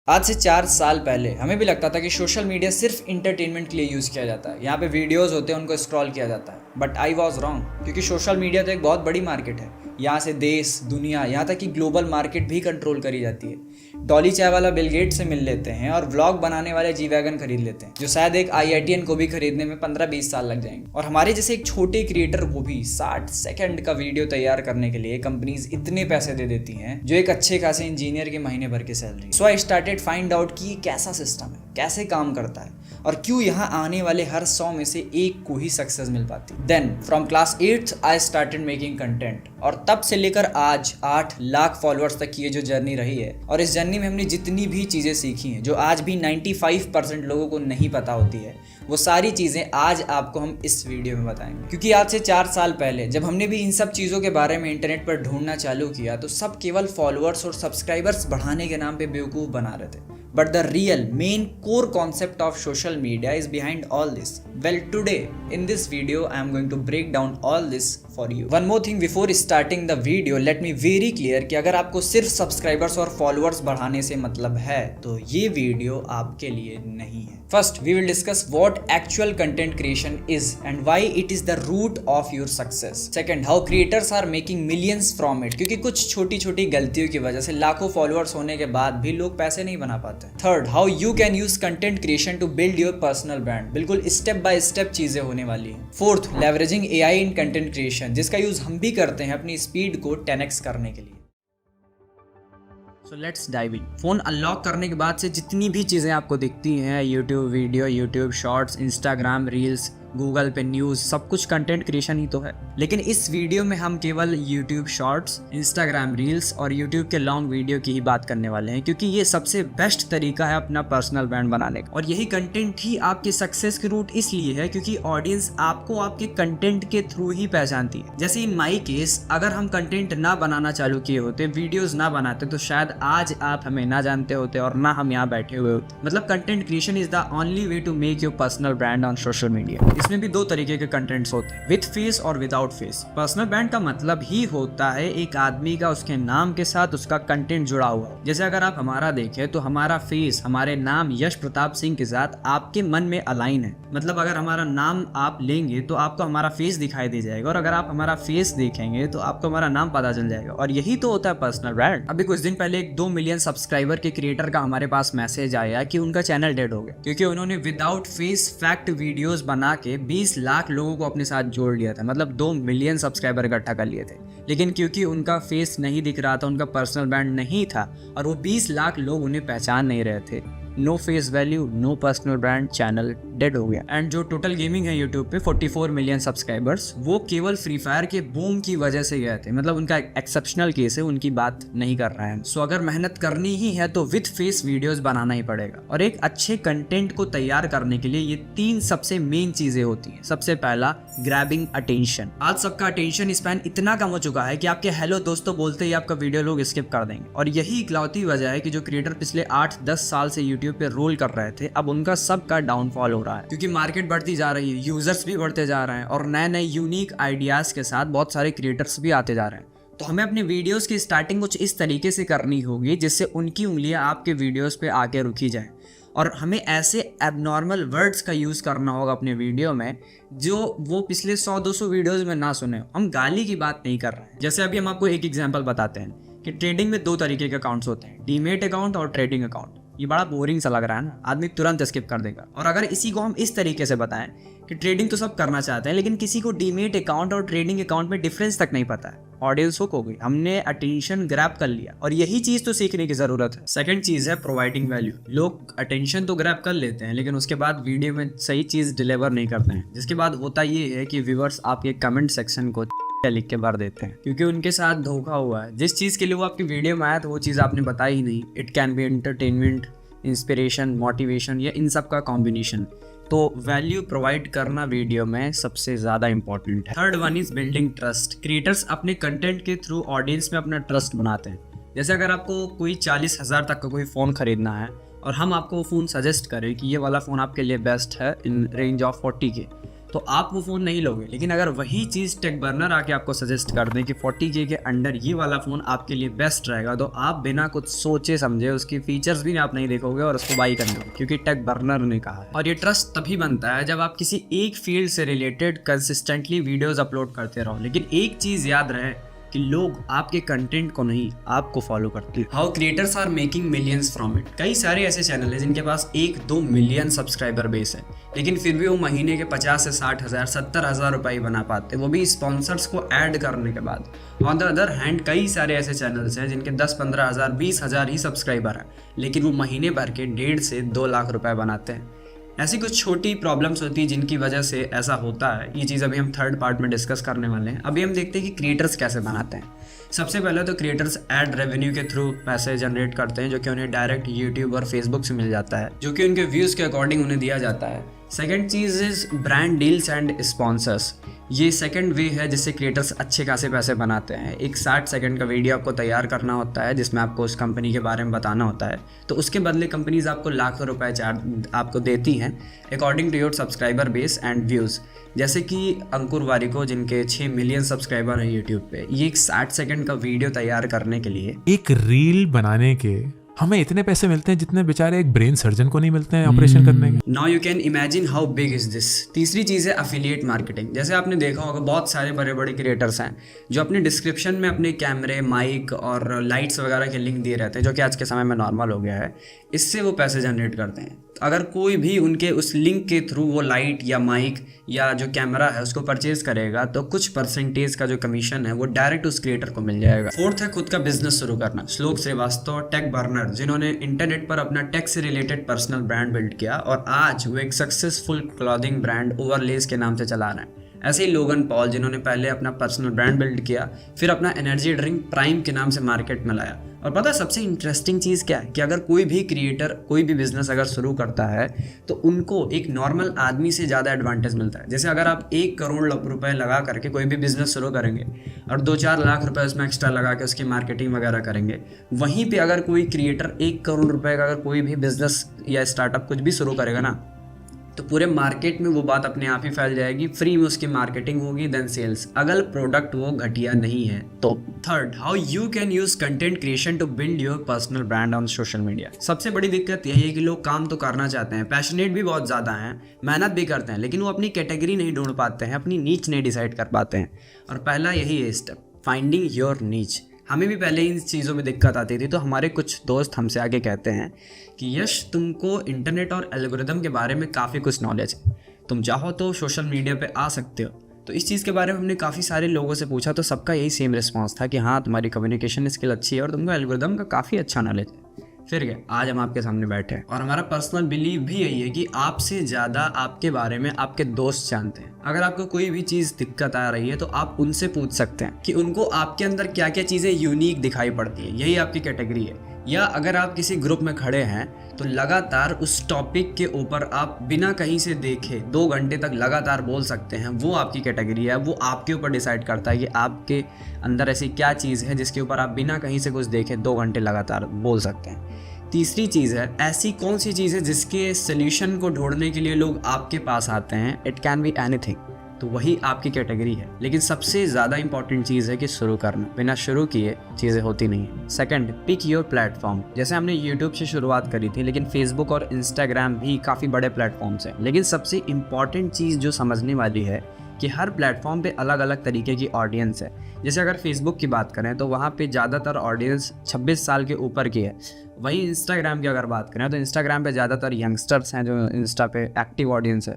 आज से 4 साल पहले हमें भी लगता था कि सोशल मीडिया सिर्फ इंटरटेनमेंट के लिए यूज़ किया जाता है। यहाँ पे वीडियोस होते हैं, उनको स्क्रॉल किया जाता है। बट आई वॉज रॉन्ग, क्योंकि सोशल मीडिया तो एक बहुत बड़ी मार्केट है। यहाँ से देश, दुनिया, यहाँ तक कि ग्लोबल मार्केट भी कंट्रोल करी जाती है। डॉली चाय वाला बिल गेट से मिल लेते हैं और व्लॉग बनाने वाले जी वैगन खरीद लेते हैं, जो शायद एक IITian को भी खरीदने में 15-20 साल लग जाएंगे। और हमारे जैसे एक छोटे क्रिएटर को भी 60 सेकंड का वीडियो तैयार करने के लिए कंपनीज इतने पैसे दे देती हैं, जो एक अच्छे खासे इंजीनियर के महीने भर की salary. So I started find out कि ये कैसा सिस्टम है, कैसे काम करता है, और क्यों यहाँ आने वाले हर 100 में से एक को ही सक्सेस मिल पाती। Then from class 8th I started making content, और तब से लेकर आज 8 लाख फॉलोअर्स तक की ये जो जर्नी रही है, और इस जर्नी में हमने जितनी भी चीज़ें सीखी हैं, जो आज भी 95% लोगों को नहीं पता होती है, वो सारी चीज़ें आज आपको हम इस वीडियो में बताएंगे। क्योंकि आज से 4 साल पहले जब हमने भी इन सब चीज़ों के बारे में इंटरनेट पर ढूंढना चालू किया, तो सब केवल फॉलोअर्स और सब्सक्राइबर्स बढ़ाने के नाम पे बेवकूफ़ बना रहे थे। But the real main core concept of social media is behind all this. Well, today in this video I am going to break down all this for you. One more thing before starting the video, let me very clear कि अगर आपको सिर्फ subscribers और followers बढ़ाने से मतलब है, तो ये वीडियो आपके लिए नहीं है। First, we will discuss what actual content creation is and why it is the root of your success. Second, how creators are making millions from it, क्योंकि कुछ छोटी छोटी गलतियों की वजह से लाखों फॉलोअर्स होने के बाद भी लोग पैसे नहीं बना पाते। Third, how you can use content creation to build your personal brand, बिल्कुल स्टेप बाय स्टेप चीजें होने वाली हैं। Fourth, leveraging AI in content creation, जिसका यूज हम भी करते हैं अपनी स्पीड को 10x करने के लिए। So let's dive in. Phone unlock करने के बाद से जितनी भी चीज़ें आपको दिखती हैं, YouTube video, YouTube shorts, Instagram reels, Google पे न्यूज़, सब कुछ कंटेंट क्रिएशन ही तो है। लेकिन इस वीडियो में हम केवल यूट्यूब शॉर्ट्स, इंस्टाग्राम रील्स और यूट्यूब के लॉन्ग वीडियो की ही बात करने वाले हैं, क्योंकि ये सबसे बेस्ट तरीका है अपना पर्सनल ब्रांड बनाने का। और यही कंटेंट ही आपके सक्सेस के रूट इसलिए है क्योंकि ऑडियंस आपको आपके कंटेंट के थ्रू ही पहचानती है। जैसे इन माई केस, अगर हम कंटेंट ना बनाना चालू किए होते, वीडियोज ना बनाते, तो शायद आज आप हमें ना जानते होते और ना हम यहाँ बैठे हुए होते। मतलब content creation is the only way to make your personal brand on social media. इसमें भी दो तरीके के कंटेंट्स होते हैं, विद फेस और विदाउट फेस। पर्सनल ब्रांड का मतलब ही होता है एक आदमी का उसके नाम के साथ उसका कंटेंट जुड़ा हुआ। जैसे अगर आप हमारा देखें तो हमारा फेस हमारे नाम यश प्रताप सिंह के साथ आपके मन में अलाइन है। मतलब अगर हमारा नाम आप लेंगे तो आपको हमारा फेस दिखाई दे जाएगा, और अगर आप हमारा फेस देखेंगे तो आपको हमारा नाम पता चल जाएगा। और यही तो होता है पर्सनल ब्रांड। अभी कुछ दिन पहले एक 2 मिलियन सब्सक्राइबर के क्रिएटर का हमारे पास मैसेज आया कि उनका चैनल डेड हो गया, क्योंकि उन्होंने विदाउट फेस फैक्ट वीडियोस बना के 20 लाख लोगों को अपने साथ जोड़ लिया था। मतलब 2 मिलियन सब्सक्राइबर इकट्ठा कर लिए थे, लेकिन क्योंकि उनका फेस नहीं दिख रहा था, उनका पर्सनल ब्रांड नहीं था, और वो 20 लाख लोग उन्हें पहचान नहीं रहे थे, no face value, no personal brand, channel dead हो गया। एंड जो टोटल गेमिंग है यूट्यूब पे 44 मिलियन सब्सक्राइबर्स, वो केवल फ्री फायर के बूम की वजह से गए थे। मतलब उनका एक्सेप्शनल केस है, उनकी बात नहीं कर रहा है। सो अगर मेहनत करनी ही है तो विद फेस वीडियोस बनाना ही पड़ेगा। और एक अच्छे कंटेंट को तैयार करने के लिए ये 3 सबसे मेन चीजें होती हैं। सबसे पहला, ग्रैबिंग अटेंशन। आज सबका अटेंशन स्पैन इतना कम हो चुका है कि आपके हेलो दोस्तों बोलते ही आपका वीडियो लोग स्किप कर देंगे। और यही इकलौती वजह है कि जो क्रिएटर पिछले 8-10 साल से यूट्यूब पे रोल कर रहे थे, अब उनका सबका डाउनफॉल हो रहा है, क्योंकि मार्केट बढ़ती जा रही है, यूजर्स भी बढ़ते जा रहे हैं, और नए नए यूनिक आइडियाज के साथ बहुत सारे क्रिएटर्स भी आते जा रहे हैं। तो हमें अपने वीडियोस की स्टार्टिंग कुछ इस तरीके से करनी होगी जिससे उनकी उंगलियां आपके वीडियोस पे आके रुकी जाए। और हमें ऐसे एबनॉर्मल वर्ड्स का यूज़ करना होगा अपने वीडियो में जो वो पिछले 100-200 वीडियोस में ना सुने। हम गाली की बात नहीं कर रहे हैं। जैसे अभी हम आपको एक एग्जांपल बताते हैं कि ट्रेडिंग में 2 तरीके के अकाउंट्स होते हैं, डीमेट अकाउंट और ट्रेडिंग अकाउंट। ये बड़ा बोरिंग सा लग रहा है ना, आदमी तुरंत स्किप कर देगा। और अगर इसी को हम इस तरीके से बताएं कि ट्रेडिंग तो सब करना चाहते हैं, लेकिन किसी को डीमेट अकाउंट और ट्रेडिंग अकाउंट में डिफरेंस तक नहीं पता है, ऑडियंस हुक हो गई, हमने अटेंशन ग्रैब कर लिया। और यही चीज तो सीखने की जरूरत है। सेकंड चीज है प्रोवाइडिंग वैल्यू। लोग अटेंशन तो ग्रैब कर लेते हैं, लेकिन उसके बाद वीडियो में सही चीज डिलीवर नहीं करते हैं, जिसके बाद होता ये है कि व्यूअर्स आपके कमेंट सेक्शन को लिख के भर देते हैं, क्योंकि उनके साथ धोखा हुआ है। जिस चीज के लिए वो आपकी वीडियो में आया तो वो चीज आपने बताई ही नहीं। It can be entertainment, inspiration, motivation, या इन सब का कॉम्बिनेशन। तो वैल्यू प्रोवाइड करना वीडियो में सबसे ज़्यादा इंपॉर्टेंट है। Third one is building trust. Creators अपने कंटेंट के थ्रू ऑडियंस में अपना ट्रस्ट बनाते हैं। जैसे अगर आपको कोई 40,000 तक का कोई फ़ोन ख़रीदना है और हम आपको फ़ोन सजेस्ट करें कि ये वाला फ़ोन आपके लिए बेस्ट है इन रेंज ऑफ 40K, तो आप वो फ़ोन नहीं लोगे। लेकिन अगर वही चीज़ टेक बर्नर आके आपको सजेस्ट कर दें कि 40K के अंडर ये वाला फ़ोन आपके लिए बेस्ट रहेगा, तो आप बिना कुछ सोचे समझे उसकी फीचर्स भी आप नहीं देखोगे और उसको बाई कर लोगे, क्योंकि टेक बर्नर ने कहा है। और ये ट्रस्ट तभी बनता है जब आप किसी एक फील्ड से रिलेटेड कंसिस्टेंटली वीडियोज़ अपलोड करते रहो, लेकिन एक चीज़ याद रहे कि लोग आपके कंटेंट को नहीं, आपको फॉलो करते हैं। How creators are making millions from it. कई सारे ऐसे चैनल हैं जिनके पास 1-2 मिलियन सब्सक्राइबर बेस है, लेकिन फिर भी वो महीने के 50 से 60 हज़ार 70 हज़ार रुपये बना पाते, वो भी स्पॉन्सर्स को ऐड करने के बाद। ऑन द अदर हैंड कई सारे ऐसे चैनल्स हैं जिनके 10-15 हज़ार 20 हज़ार ही सब्सक्राइबर हैं, लेकिन वो महीने भर के 1.5 से 2 लाख रुपए बनाते हैं। ऐसी कुछ छोटी प्रॉब्लम्स होती है जिनकी वजह से ऐसा होता है। ये चीज़ अभी हम थर्ड पार्ट में डिस्कस करने वाले हैं। अभी हम देखते हैं कि क्रिएटर्स कैसे बनाते हैं। सबसे पहले तो क्रिएटर्स एड रेवेन्यू के थ्रू पैसे जनरेट करते हैं, जो कि उन्हें डायरेक्ट यूट्यूब और फेसबुक से मिल जाता है, जो कि उनके व्यूज़ के अकॉर्डिंग उन्हें दिया जाता है। Second cheese is brand deals and sponsors. ये सेकंड वे है जिससे क्रिएटर्स अच्छे खासे पैसे बनाते हैं। एक 60 सेकंड का वीडियो आपको तैयार करना होता है जिसमें आपको उस कंपनी के बारे में बताना होता है, तो उसके बदले कंपनीज आपको लाखों रुपए चार्ज आपको देती हैं according to your subscriber base and views. जैसे कि अंकुर वारिको, जिनके 6 मिलियन सब्सक्राइबर हैं यूट्यूब पे, ये एक 60 सेकंड का वीडियो तैयार करने के लिए, एक रील बनाने के हमें इतने पैसे मिलते हैं जितने बेचारे एक ब्रेन सर्जन को नहीं मिलते हैं ऑपरेशन करने के। Now you can imagine how big is this. तीसरी चीज़ है अफिलिएट मार्केटिंग। जैसे आपने देखा होगा बहुत सारे बड़े बड़े क्रिएटर्स हैं जो अपने डिस्क्रिप्शन में अपने कैमरे, माइक और लाइट्स वगैरह के लिंक दिए रहते हैं, जो कि आज के समय में नॉर्मल हो गया है। इससे वो पैसे जनरेट करते हैं। अगर कोई भी उनके उस लिंक के थ्रू वो लाइट या माइक या जो कैमरा है उसको परचेज करेगा, तो कुछ परसेंटेज का जो कमीशन है वो डायरेक्ट उस क्रिएटर को मिल जाएगा। फोर्थ है खुद का बिजनेस शुरू करना। श्लोक श्रीवास्तव, टेक बर्नर, जिन्होंने इंटरनेट पर अपना टेक से रिलेटेड पर्सनल ब्रांड बिल्ड किया और आज वो एक सक्सेसफुल क्लॉथिंग ब्रांड ओवरलेस के नाम से चला रहे हैं। ऐसे ही लोगन पॉल, जिन्होंने पहले अपना पर्सनल ब्रांड बिल्ड किया, फिर अपना एनर्जी ड्रिंक प्राइम के नाम से मार्केट में लाया। और पता है सबसे इंटरेस्टिंग चीज़ क्या है कि अगर कोई भी क्रिएटर कोई भी बिजनेस अगर शुरू करता है तो उनको एक नॉर्मल आदमी से ज़्यादा एडवांटेज मिलता है। जैसे अगर आप 1 करोड़ रुपए लगा करके कोई भी बिजनेस शुरू करेंगे और 2-4 लाख रुपए उसमें एक्स्ट्रा लगा के उसकी मार्केटिंग वगैरह करेंगे, वहीं पे अगर कोई क्रिएटर 1 करोड़ रुपए का अगर कोई भी बिजनेस या स्टार्टअप कुछ भी शुरू करेगा ना, तो पूरे मार्केट में वो बात अपने आप ही फैल जाएगी। फ्री में उसकी मार्केटिंग होगी, देन सेल्स, अगर प्रोडक्ट वो घटिया नहीं है तो। Third, how you can use content creation to build your personal brand on social media. सबसे बड़ी दिक्कत यही है कि लोग काम तो करना चाहते हैं, पैशनेट भी बहुत ज़्यादा हैं, मेहनत भी करते हैं, लेकिन वो अपनी कैटेगरी नहीं ढूंढ पाते हैं, अपनी नीच नहीं डिसाइड कर पाते हैं। और पहला यही है स्टेप, फाइंडिंग योर नीच। हमें भी पहले इन चीज़ों में दिक्कत आती थी, तो हमारे कुछ दोस्त हमसे आगे कहते हैं कि यश, तुमको इंटरनेट और एल्गोरिदम के बारे में काफ़ी कुछ नॉलेज है, तुम चाहो तो सोशल मीडिया पे आ सकते हो। तो इस चीज़ के बारे में हमने काफ़ी सारे लोगों से पूछा, तो सबका यही सेम रिस्पॉन्स था कि हाँ, तुम्हारी कम्युनिकेशन स्किल अच्छी है और तुमको एल्गोरिदम का काफ़ी अच्छा नॉलेज है। फिर क्या, आज हम आपके सामने बैठे हैं और हमारा पर्सनल बिलीव भी यही है कि आपसे ज़्यादा आपके बारे में आपके दोस्त जानते हैं। अगर आपको कोई भी चीज़ दिक्कत आ रही है तो आप उनसे पूछ सकते हैं कि उनको आपके अंदर क्या क्या चीज़ें यूनिक दिखाई पड़ती है, यही आपकी कैटेगरी है। या अगर आप किसी ग्रुप में खड़े हैं तो लगातार उस टॉपिक के ऊपर आप बिना कहीं से देखे 2 घंटे तक लगातार बोल सकते हैं, वो आपकी कैटेगरी है। वो आपके ऊपर डिसाइड करता है कि आपके अंदर ऐसी क्या चीज़ है जिसके ऊपर आप बिना कहीं से कुछ देखे 2 घंटे लगातार बोल सकते हैं। तीसरी चीज़ है, ऐसी कौन सी चीज़ है जिसके सोल्यूशन को ढूंढने के लिए लोग आपके पास आते हैं। इट कैन बी एनीथिंग, तो वही आपकी कैटेगरी है। लेकिन सबसे ज़्यादा इंपॉर्टेंट चीज़ है कि शुरू करना, बिना शुरू किए चीज़ें होती नहीं है। Second, pick your platform. जैसे हमने यूट्यूब से शुरुआत करी थी, लेकिन फेसबुक और इंस्टाग्राम भी काफ़ी बड़े प्लेटफॉर्म्स हैं। लेकिन सबसे इम्पॉर्टेंट चीज़ जो समझने वाली है कि हर प्लेटफॉर्म पे अलग अलग तरीके की ऑडियंस है। जैसे अगर फेसबुक की बात करें तो वहाँ पे ज़्यादातर ऑडियंस 26 साल के ऊपर की है। वहीं इंस्टाग्राम की अगर बात करें तो इंस्टाग्राम पे ज़्यादातर यंगस्टर्स हैं जो इंस्टा पे एक्टिव ऑडियंस है,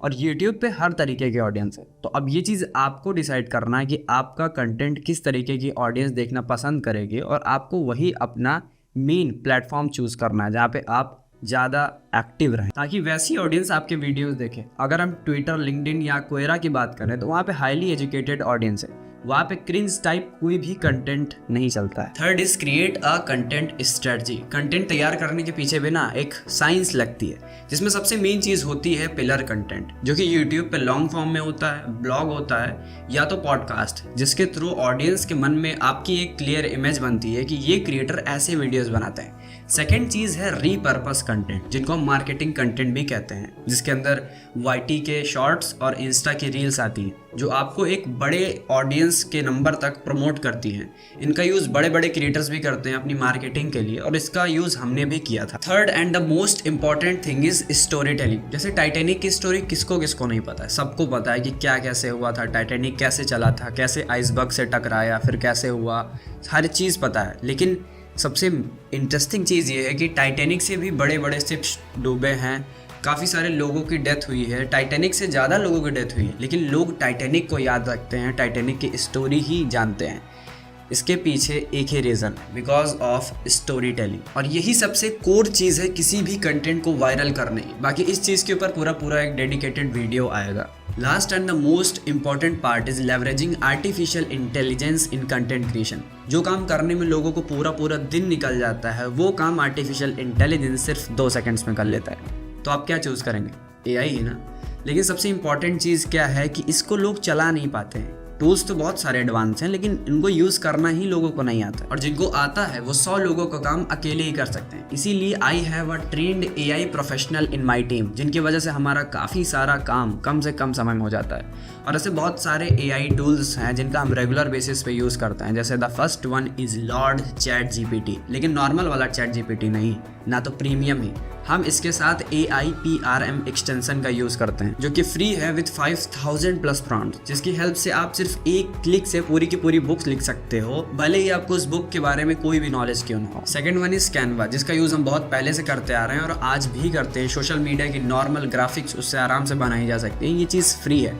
और यूट्यूब पे हर तरीके की ऑडियंस है। तो अब ये चीज़ आपको डिसाइड करना है कि आपका कंटेंट किस तरीके की ऑडियंस देखना पसंद करेगी, और आपको वही अपना मेन प्लेटफॉर्म चूज़ करना है जहाँ पे आप ज़्यादा एक्टिव रहें, ताकि वैसी ऑडियंस आपके वीडियोस देखे। अगर हम ट्विटर, लिंक्डइन या क्वेरा की बात करें तो वहाँ पे हाईली एजुकेटेड ऑडियंस है, वहाँ पे क्रिंज टाइप कोई भी कंटेंट नहीं चलता है। Third is create a content strategy. Content तैयार करने के पीछे भी ना एक साइंस लगती है, जिसमें सबसे मेन चीज़ होती है पिलर कंटेंट, जो कि यूट्यूब पे लॉन्ग फॉर्म में होता है, ब्लॉग होता है या तो पॉडकास्ट, जिसके थ्रू ऑडियंस के मन में आपकी एक क्लियर इमेज बनती है कि ये क्रिएटर ऐसे वीडियोज़ बनाते हैं। सेकेंड चीज़ है रीपर्पस कंटेंट, जिनको हम मार्केटिंग कंटेंट भी कहते हैं, जिसके अंदर YT के शॉर्ट्स और इंस्टा की रील्स आती हैं जो आपको एक बड़े ऑडियंस के नंबर तक प्रमोट करती हैं। इनका यूज़ बड़े बड़े क्रिएटर्स भी करते हैं अपनी मार्केटिंग के लिए, और इसका यूज़ हमने भी किया था। Third and the most important thing is story telling. जैसे टाइटैनिक की स्टोरी किसको किसको नहीं पता है, सबको पता है कि क्या कैसे हुआ था, टाइटैनिक कैसे चला था, कैसे आइसबर्ग से टकराया, फिर कैसे हुआ, हर चीज़ पता है। लेकिन सबसे इंटरेस्टिंग चीज़ ये है कि टाइटैनिक से भी बड़े बड़े शिप्स डूबे हैं, काफ़ी सारे लोगों की डेथ हुई है, टाइटैनिक से ज़्यादा लोगों की डेथ हुई है, लेकिन लोग टाइटैनिक को याद रखते हैं, टाइटैनिक की स्टोरी ही जानते हैं। इसके पीछे एक ही reason, because of story telling. और यही सबसे कोर चीज़ है किसी भी कंटेंट को वायरल करने की। बाकी इस चीज़ के ऊपर पूरा एक डेडिकेटेड वीडियो आएगा। Last and the most important part is leveraging artificial intelligence in content creation. जो काम करने में लोगों को पूरा दिन निकल जाता है, वो काम आर्टिफिशियल इंटेलिजेंस सिर्फ 2 सेकंड्स में कर लेता है। तो आप क्या चूज़ करेंगे? AI ही ना। लेकिन सबसे इंपॉर्टेंट चीज़ क्या है कि इसको लोग चला नहीं पाते हैं। टूल्स तो बहुत सारे एडवांस हैं, लेकिन इनको यूज़ करना ही लोगों को नहीं आता, और जिनको आता है वो 100 लोगों का काम अकेले ही कर सकते हैं। इसीलिए I have a trend AI professional in my team, जिनकी वजह से हमारा काफ़ी सारा काम कम से कम समय में हो जाता है। और ऐसे बहुत सारे AI टूल्स हैं जिनका हम रेगुलर बेसिस पे यूज़ करते हैं। जैसे the first one is Lord chat GPT, लेकिन नॉर्मल वाला चैट GPT नहीं, ना तो प्रीमियम ही। हम इसके साथ AIPRM एक्सटेंशन का यूज़ करते हैं, जो कि फ्री है विद 5000 प्लस प्रॉम्प्ट्स, जिसकी हेल्प से आप सिर्फ एक क्लिक से पूरी की पूरी बुक्स लिख सकते हो, भले ही आपको उस बुक के बारे में कोई भी नॉलेज क्यों ना हो। सेकंड वन इज कैनवा, जिसका यूज़ हम बहुत पहले से करते आ रहे हैं और आज भी करते हैं। सोशल मीडिया की नॉर्मल ग्राफिक्स उससे आराम से बनाई जा सकती है, ये चीज़ फ्री है।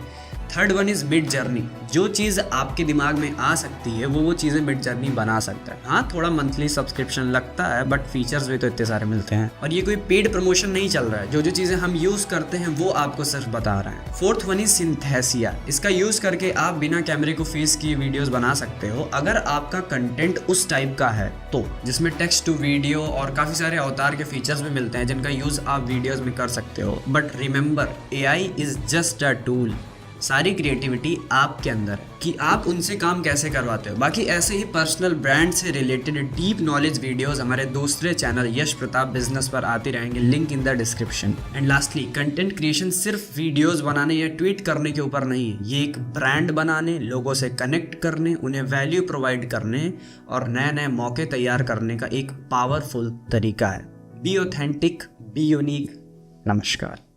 Third one is mid journey, जो चीज़ आपके दिमाग में आ सकती है वो चीज़ें मिड जर्नी बना सकता है। हाँ, थोड़ा मंथली सब्सक्रिप्शन लगता है, बट फीचर्स भी तो इतने सारे मिलते हैं, और ये कोई पेड प्रमोशन नहीं चल रहा है। जो चीज़ें हम यूज़ करते हैं वो आपको सिर्फ बता रहा है। फोर्थ वन इज सिंथेसिया, इसका यूज़ करके आप बिना कैमरे को फेस किए वीडियोज़ बना सकते हो, अगर आपका कंटेंट उस टाइप का है तो, जिसमें टेक्स्ट टू वीडियो और काफ़ी सारे अवतार के फीचर्स भी मिलते हैं जिनका यूज़ आप वीडियोज़ में कर सकते हो। But remember, AI is just a tool. सारी क्रिएटिविटी आपके अंदर है कि आप उनसे काम कैसे करवाते हो। बाकी ऐसे ही पर्सनल ब्रांड से रिलेटेड डीप नॉलेज वीडियोस हमारे दूसरे चैनल यश प्रताप बिजनेस पर आती रहेंगे, link in the description. And lastly, content creation सिर्फ वीडियोस बनाने या ट्वीट करने के ऊपर नहीं है, ये एक ब्रांड बनाने, लोगों से कनेक्ट करने, उन्हें वैल्यू प्रोवाइड करने और नए नए मौके तैयार करने का एक पावरफुल तरीका है। Be authentic, be unique. नमस्कार।